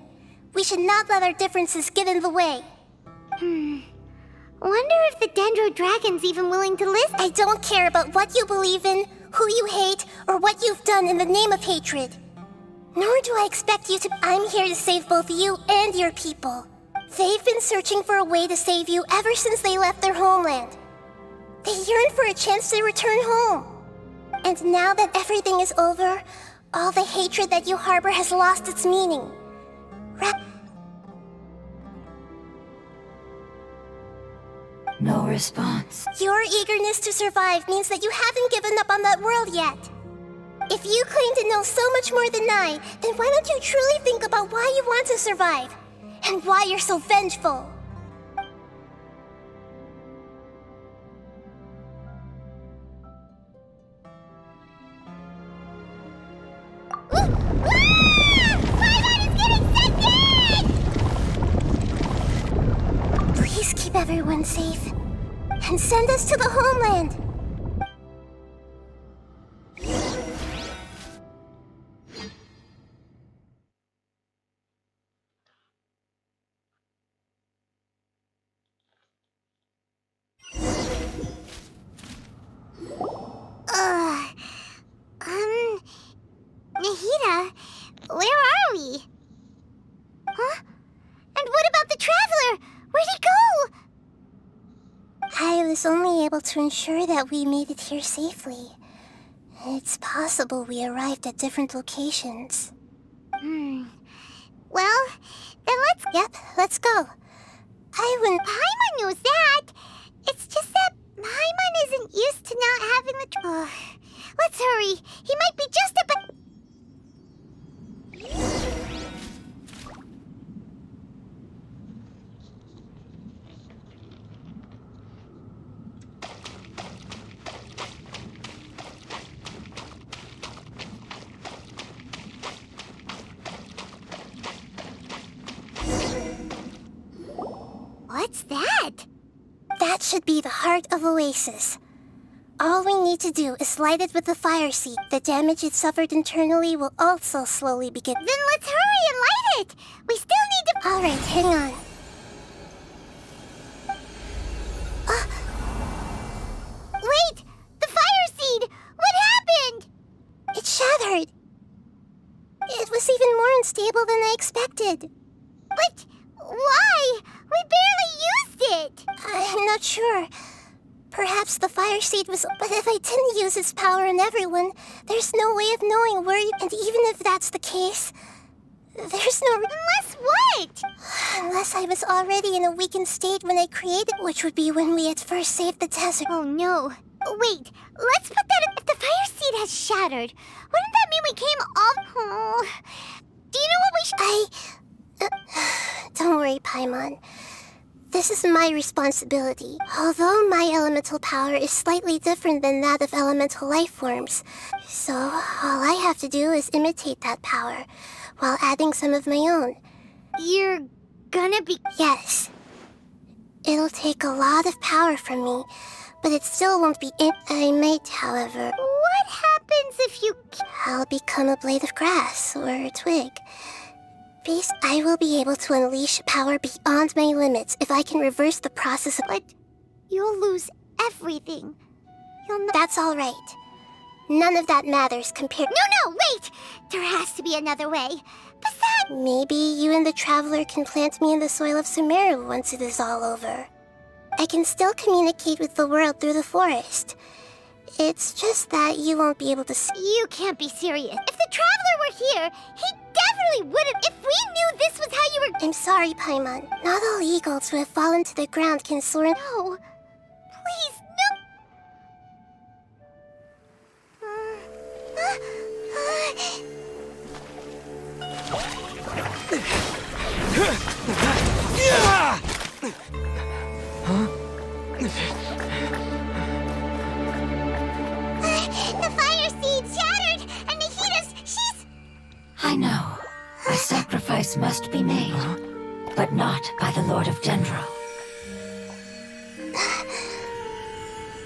We should not let our differences get in the way. Wonder if the Dendro Dragon's even willing to listen. I don't care about what you believe in, who you hate, or what you've done in the name of hatred. Nor do I expect you to... I'm here to save both you and your people. They've been searching for a way to save you ever since they left their homeland. They yearn for a chance to return home. And now that everything is over, all the hatred that you harbor has lost its meaning. No response. Your eagerness to survive means that you haven't given up on that world yet. If you claim to know so much more than I, then why don't you truly think about why you want to survive? And why you're so vengeful? Please keep everyone safe. And send us to the homeland. Nahida, where are we? Huh? And what about the traveler? Where'd he go? I was only able to ensure that we made it here safely. It's possible we arrived at different locations. Well, then let's... Yep, let's go. Paimon knows that. It's just that Paimon isn't used to not having the... Let's hurry. He might be just about... What's that? That should be the heart of Oasis. All we need to do is light it with the fire seed. The damage it suffered internally will also slowly begin. Then let's hurry and light it! We still need to... Alright, hang on. Wait! The fire seed! What happened? It shattered. It was even more unstable than I expected. But why? We barely used it! I'm not sure. Perhaps the fire seed was... But if I didn't use its power on everyone, there's no way of knowing where you... And even if that's the case, there's no... Unless what? Unless I was already in a weakened state when I created... Which would be when we had first saved the desert. Oh no. Wait, let's put that... If the fire seed has shattered, wouldn't that mean we came all... Oh. Do you know what we should... Don't worry, Paimon. This is my responsibility. Although my elemental power is slightly different than that of elemental life forms, so all I have to do is imitate that power, while adding some of my own. You're gonna be... Yes. It'll take a lot of power from me, but it still won't be in... I might, however... What happens if you... I'll become a blade of grass, or a twig. I will be able to unleash power beyond my limits if I can reverse the process of... But you'll lose everything. You'll not... That's all right. none of that matters compared— No, wait! There has to be another way. Besides— Maybe you and the Traveler can plant me in the soil of Sumeru once it is all over. I can still communicate with the world through the forest. It's just that you won't be able to see— You can't be serious. If the Traveler were here, he definitely wouldn't— If we knew this was how you were— I'm sorry, Paimon. Not all eagles who have fallen to the ground can soar— No. Please, no. The fire seed shattered, and she's— I know. A sacrifice must be made, but not by the Lord of Dendro.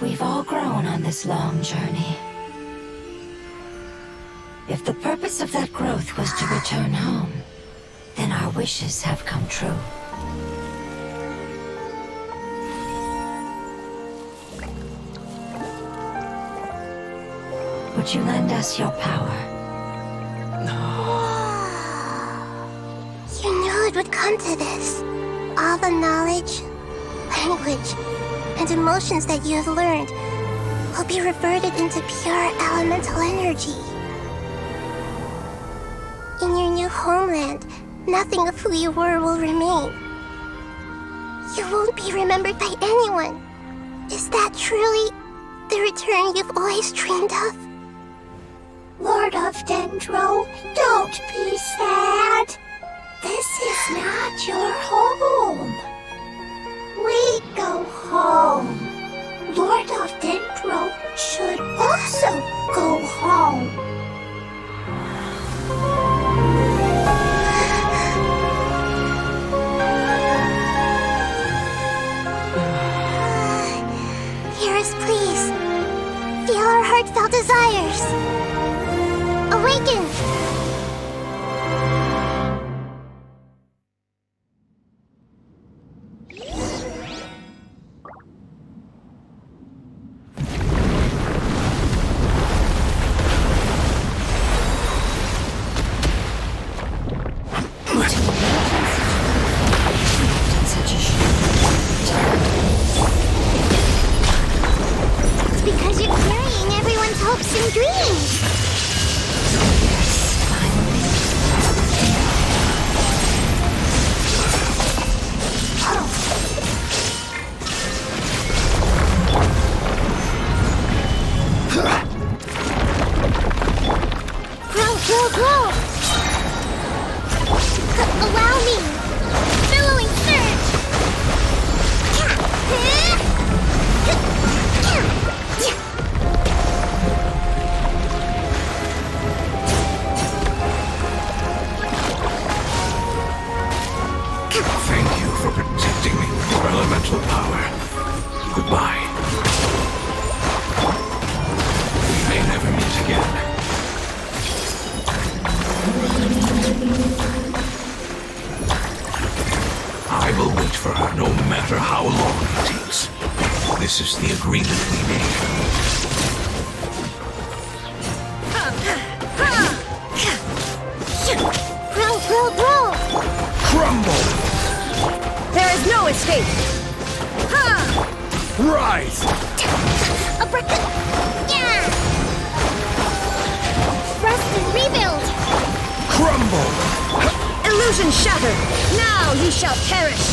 We've all grown on this long journey. If the purpose of that growth was to return home, then our wishes have come true. Would you lend us your power? You knew it would come to this. All the knowledge, language, and emotions that you have learned will be reverted into pure elemental energy. In your new homeland, nothing of who you were will remain. You won't be remembered by anyone. Is that truly the return you've always dreamed of? Lord of Dendro, don't be sad. This is not your home. We go home. Lord of Dendro should also go home. Hear us, please. Feel our heartfelt desires. Awaken! It's because you're carrying everyone's hopes and dreams. Grow! Allow me! Billowing surge! Thank you for protecting me with your elemental power. Goodbye. We may never meet again. I will wait for her no matter how long it takes. This is the agreement we made. Grow! Crumble! There is no escape! Rise! Yeah! Rest and rebuild! Crumble! Illusion shattered! Now ye shall perish!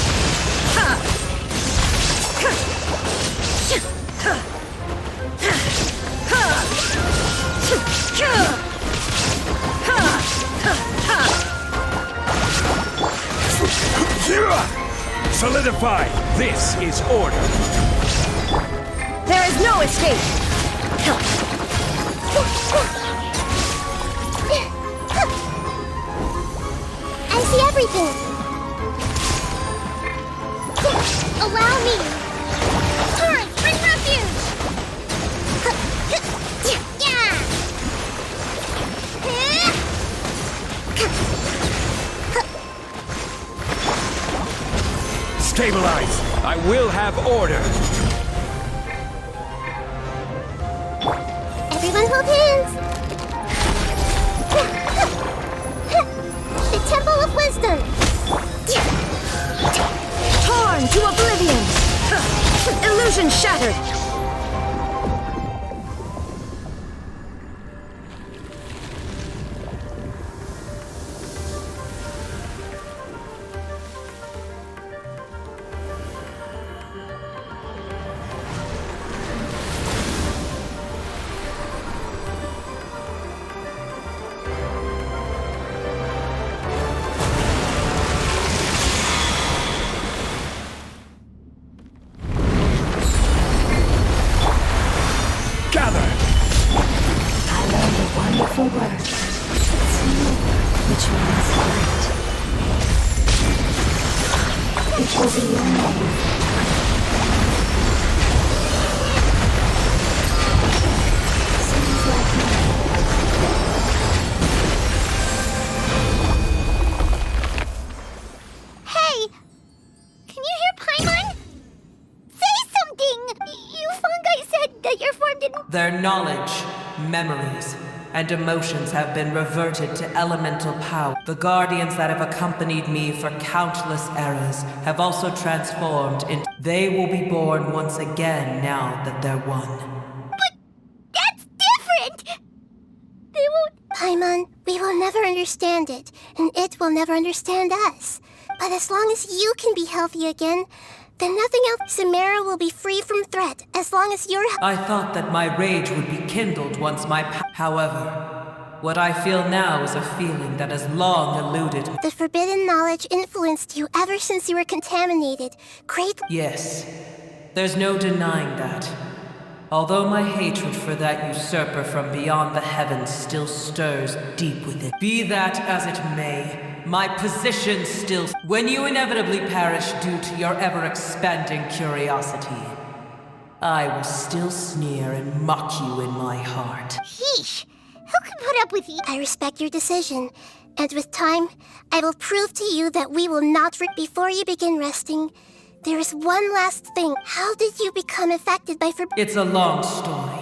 Solidify! This is order! There is no escape! I see everything! Allow me! Torrent, bring refuge! Yeah! Stabilize! I will have order! Everyone hold hands! The Temple of Wisdom! Torn to oblivion! Illusion shattered! Wonderful word. Which means light. It will be your name. Sounds like me. Hey! Can you hear Paimon? Say something! You fungi said that you're formed in... Their knowledge, memories, and emotions have been reverted to elemental power. The guardians that have accompanied me for countless eras have also transformed into... They will be born once again now that they're one. But that's different! They won't... Paimon, we will never understand it, and it will never understand us. But as long as you can be healthy again, then nothing else. Samara will be free from threat as long as you're... I thought that my rage would be kindled once my However, what I feel now is a feeling that has long eluded me. The forbidden knowledge influenced you ever since you were contaminated. Yes, there's no denying that. Although my hatred for that usurper from beyond the heavens still stirs deep within. Be that as it may, my position still... When you inevitably perish due to your ever-expanding curiosity, I will still sneer and mock you in my heart. Yeesh! Who can put up with you? I respect your decision, and with time, I will prove to you that we will not... Before you begin resting, there is one last thing. How did you become affected by It's a long story.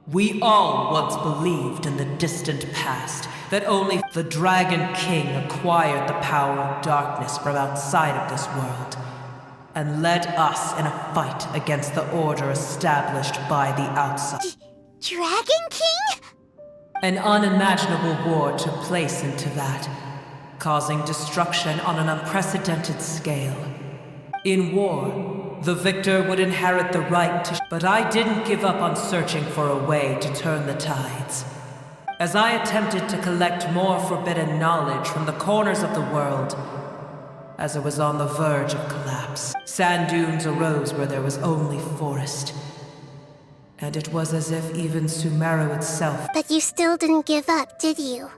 We all once believed in the distant past that only the Dragon King acquired the power of darkness from outside of this world and led us in a fight against the order established by the outside. Dragon King? An unimaginable war took place into that, causing destruction on an unprecedented scale. In war, the victor would inherit the right to... But I didn't give up on searching for a way to turn the tides. As I attempted to collect more forbidden knowledge from the corners of the world, as it was on the verge of collapse, sand dunes arose where there was only forest. And it was as if even Sumeru itself... But you still didn't give up, did you?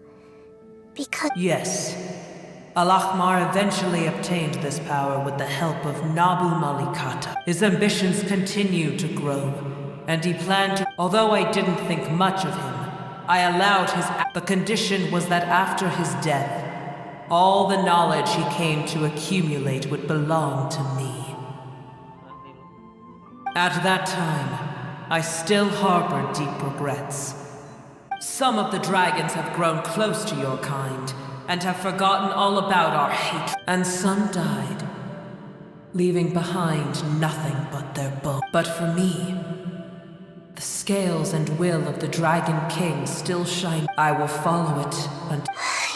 Because... Yes. Al-Ahmar eventually obtained this power with the help of Nabu Malikata. His ambitions continued to grow, and he planned to... Although I didn't think much of him, I allowed his... The condition was that after his death, all the knowledge he came to accumulate would belong to me. At that time, I still harbored deep regrets. Some of the dragons have grown close to your kind, and have forgotten all about our hate. And some died, leaving behind nothing but their bones. But for me, the scales and will of the Dragon King still shine. I will follow it until...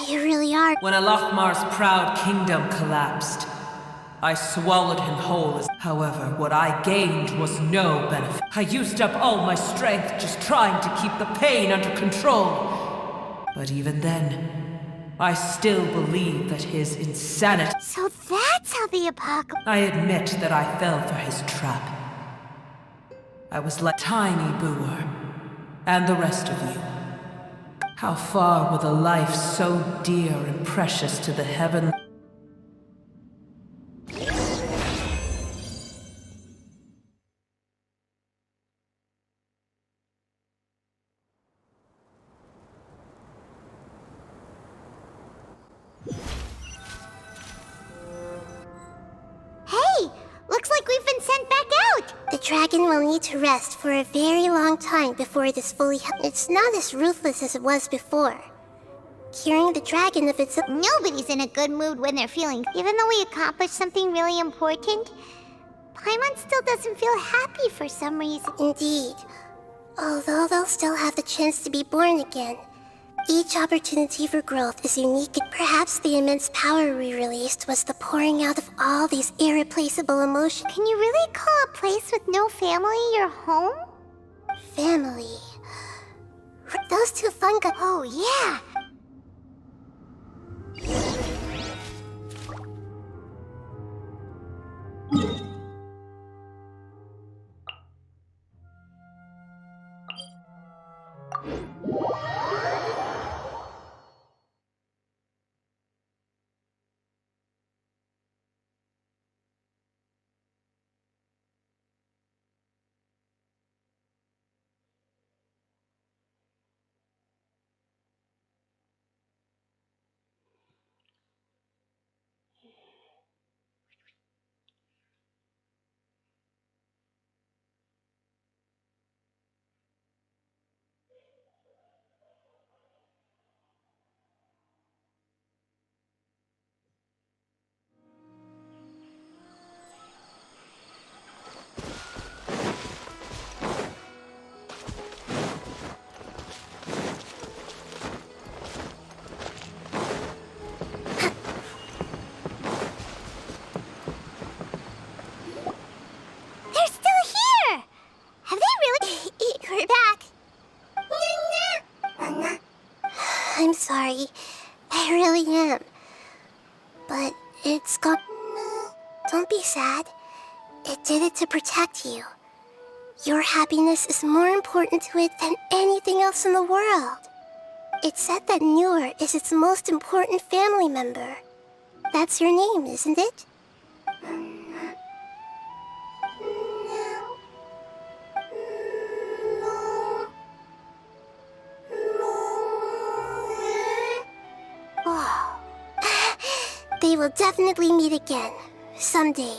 You really are. When Al-Ahmar's proud kingdom collapsed, I swallowed him whole. However, what I gained was no benefit. I used up all my strength just trying to keep the pain under control. But even then, I still believe that his insanity... So that's how the apocalypse... I admit that I fell for his trap. I was like Tiny Booer, and the rest of you. How far will a life so dear and precious to the heaven... Hey! Looks like we've been sent back out! The dragon will need to rest for a very long time before it is fully It's not as ruthless as it was before. Curing the dragon of its... Nobody's in a good mood when they're feeling... Even though we accomplished something really important, Paimon still doesn't feel happy for some reason. Indeed. Although they'll still have the chance to be born again, each opportunity for growth is unique. Perhaps the immense power we released was the pouring out of all these irreplaceable emotions. Can you really call a place with no family your home? Family. Those two fungi... Oh, yeah! I'm sorry. I really am. But it's gone. Don't be sad. It did it to protect you. Your happiness is more important to it than anything else in the world. It's said that Newer is its most important family member. That's your name, isn't it? They will definitely meet again, someday.